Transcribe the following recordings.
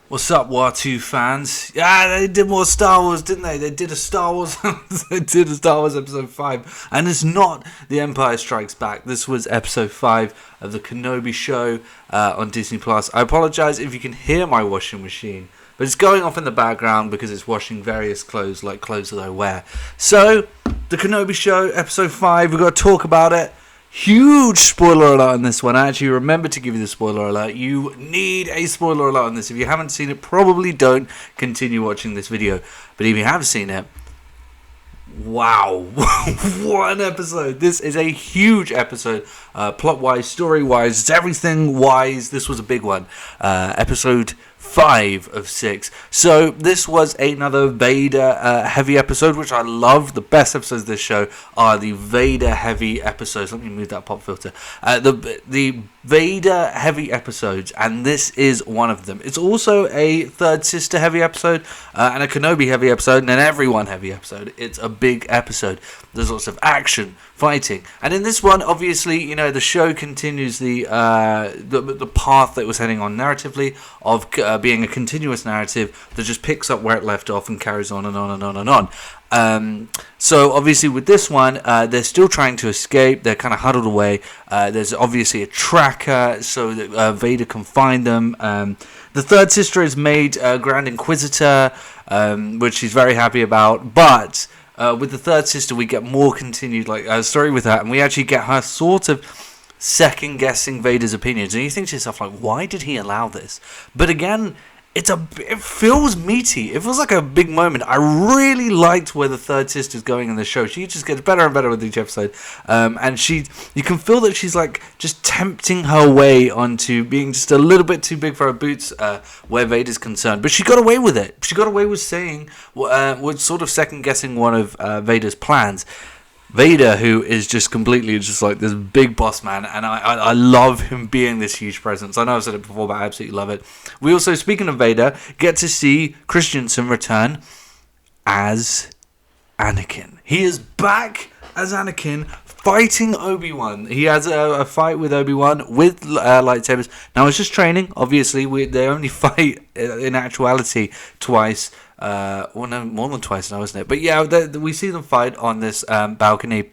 What's up, War 2 fans? Yeah, they did more Star Wars, didn't they? They did a Star Wars. They did a Star Wars episode 5, and it's not The Empire Strikes Back. This was episode 5 of the Kenobi show on Disney Plus. I apologize if you can hear my washing machine, but it's going off in the background because it's washing various clothes, like clothes that I wear. So, the Kenobi show, episode 5. We've got to talk about it. Huge spoiler alert on this one. I actually remember to give you the spoiler alert. You need a spoiler alert on this. If you haven't seen it, probably don't continue watching this video. But if you have seen it, wow, what an episode. This is a huge episode, plot-wise, story-wise, everything-wise. This was a big one. Episode 5 of 6. So this was another Vader heavy episode, which I love. The best episodes of this show are the Vader heavy episodes. Let me move that pop filter. The Vader heavy episodes, and this is one of them. It's also a Third Sister heavy episode, and a Kenobi heavy episode, and an everyone heavy episode. It's a big episode. There's lots of action, fighting, and in this one, obviously, you know, the show continues the path that it was heading on narratively of being a continuous narrative that just picks up where it left off and carries on and on and on and on. So obviously with this one, they're still trying to escape. They're kind of huddled away. There's obviously a tracker so that Vader can find them. The Third Sister is made Grand Inquisitor, which she's very happy about, but with the Third Sister, we get more continued story with her, and we actually get her sort of second-guessing Vader's opinions. And you think to yourself, like, why did he allow this? But again, it feels meaty. It feels like a big moment. I really liked where the Third Sister's going in the show. She just gets better and better with each episode. And you can feel that she's like just tempting her way onto being just a little bit too big for her boots where Vader's concerned. But she got away with it. She got away with saying, was sort of second-guessing one of Vader's plans. Vader, who is just completely just like this big boss man, and I love him being this huge presence. I know I've said it before, but I absolutely love it. We also, speaking of Vader, get to see Christensen return as Anakin. He is back as Anakin, fighting Obi-Wan. He has a fight with Obi-Wan with lightsabers. Now, it's just training. Obviously, they only fight in actuality twice. Well, no, more than twice now, isn't it? But yeah, we see them fight on this balcony.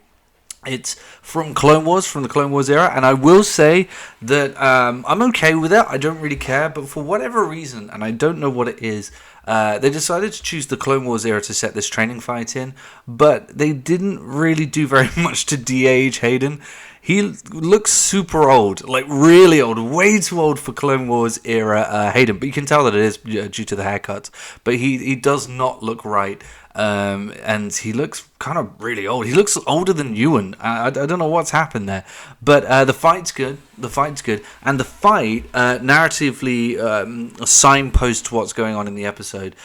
It's from Clone Wars, from the Clone Wars era, and I will say that I'm okay with it. I don't really care, but for whatever reason, and I don't know what it is, they decided to choose the Clone Wars era to set this training fight in, but they didn't really do very much to de-age Hayden. He looks super old, like really old, way too old for Clone Wars era Hayden. But you can tell that it is due to the haircut. But he does not look right. And he looks kind of really old. He looks older than Ewan. I don't know what's happened there. But the fight's good. The fight's good. And the fight narratively signposts what's going on in the episode.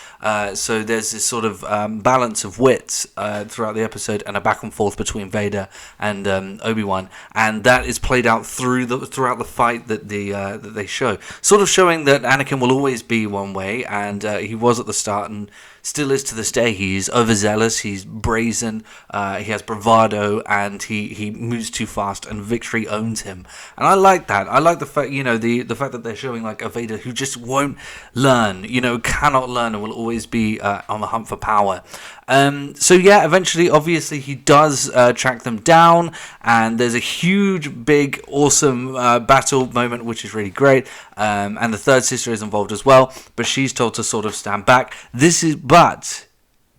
So there's this sort of balance of wits throughout the episode and a back and forth between Vader and Obi-Wan. And that is played out throughout the fight that they show. Sort of showing that Anakin will always be one way. And he was at the start and still is to this day. He's overzealous, he's brazen, he has bravado, and he moves too fast, and victory owns him. And I like that. I like the fact, the fact that they're showing like a Vader who just won't learn, cannot learn, and will always be on the hunt for power. So yeah, eventually, obviously, he does track them down, and there's a huge, big, awesome battle moment, which is really great. And the Third Sister is involved as well, but she's told to sort of stand back.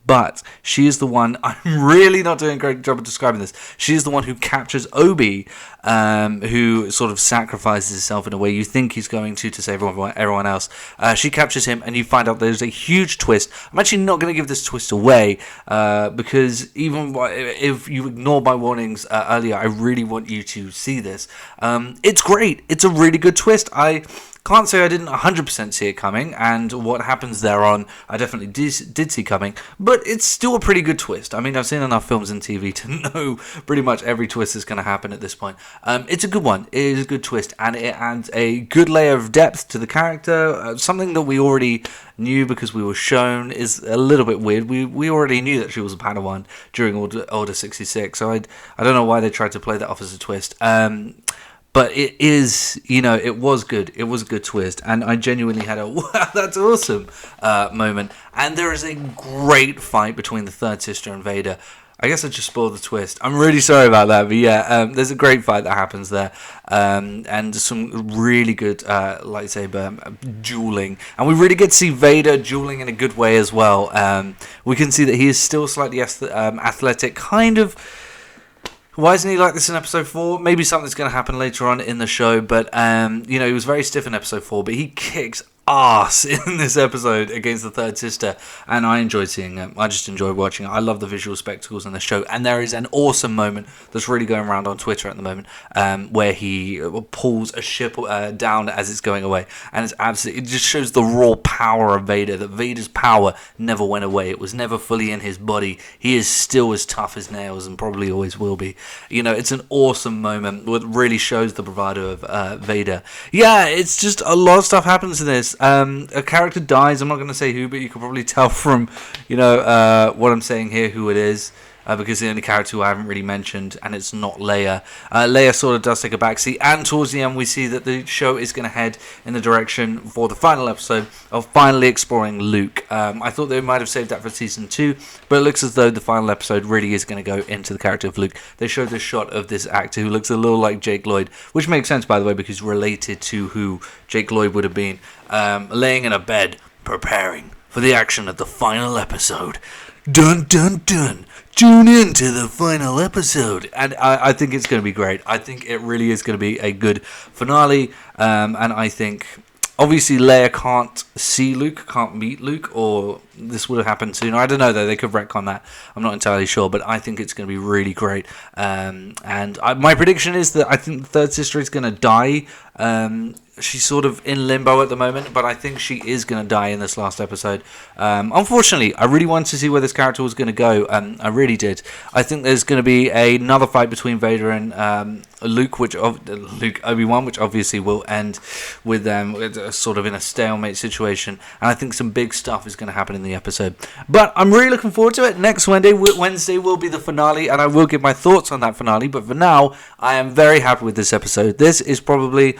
But she is the one, I'm really not doing a great job of describing this, she is the one who captures Obi, who sort of sacrifices himself in a way you think he's going to save everyone else. She captures him, and you find out there's a huge twist. I'm actually not going to give this twist away, because even if you ignore my warnings earlier, I really want you to see this. It's great. It's a really good twist. I can't say I didn't 100% see it coming, and what happens thereon I definitely did see coming, but it's still a pretty good twist. I mean, I've seen enough films and TV to know pretty much every twist is going to happen at this point. It's a good one. It is a good twist, and it adds a good layer of depth to the character, something that we already knew because we were shown is a little bit weird. We already knew that she was a Padawan during Order 66, so I don't know why they tried to play that off as a twist. But it is, it was good. It was a good twist. And I genuinely had a, wow, that's awesome moment. And there is a great fight between the third sister and Vader. I guess I just spoiled the twist. I'm really sorry about that. But yeah, there's a great fight that happens there. And some really good lightsaber dueling. And we really get to see Vader dueling in a good way as well. We can see that he is still slightly athletic, kind of. Why isn't he like this in episode 4? Maybe something's going to happen later on in the show, but he was very stiff in episode 4, but he kicks ass in this episode against the third sister, and I enjoyed seeing it. I just enjoyed watching it. I love the visual spectacles in the show, and there is an awesome moment that's really going around on Twitter at the moment, where he pulls a ship down as it's going away, and it just shows the raw power of Vader, that Vader's power never went away. It was never fully in his body. He is still as tough as nails, and probably always will be. It's an awesome moment that really shows the bravado of Vader. Yeah, it's just a lot of stuff happens in this. A character dies. I'm not going to say who, but you can probably tell from, what I'm saying here who it is. Because the only character who I haven't really mentioned, and it's not Leia. Leia sort of does take a backseat, and towards the end we see that the show is going to head in the direction for the final episode of finally exploring Luke. I thought they might have saved that for season 2, but it looks as though the final episode really is going to go into the character of Luke. They showed this shot of this actor who looks a little like Jake Lloyd, which makes sense, by the way, because related to who Jake Lloyd would have been, laying in a bed, preparing for the action of the final episode. Dun dun dun! Tune in to the final episode. And I think it's going to be great. I think it really is going to be a good finale. And I think, obviously, Leia can't see Luke, can't meet Luke, or this would have happened sooner. I don't know, though. They could retcon that. I'm not entirely sure, but I think it's going to be really great. My prediction is that I think the third sister is going to die. She's sort of in limbo at the moment, but I think she is going to die in this last episode. Unfortunately, I really wanted to see where this character was going to go. I really did. I think there's going to be another fight between Vader and Obi-Wan, which obviously will end with them sort of in a stalemate situation. And I think some big stuff is going to happen in the episode. But I'm really looking forward to it. Next Wednesday will be the finale, and I will give my thoughts on that finale. But for now, I am very happy with this episode. This is probably...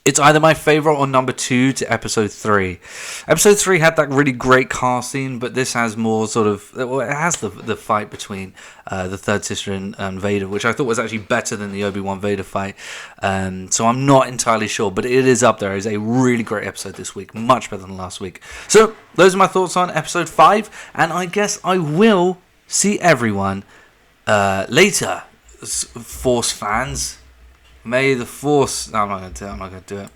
it's either my favourite or number 2 to episode 3. Episode 3 had that really great car scene, but this has more sort of... Well, it has the fight between the third sister and Vader, which I thought was actually better than the Obi-Wan Vader fight. So I'm not entirely sure, but it is up there. It's a really great episode this week. Much better than last week. So, those are my thoughts on episode 5, and I guess I will see everyone later. Force fans... May the Force... No, I'm not going to do it.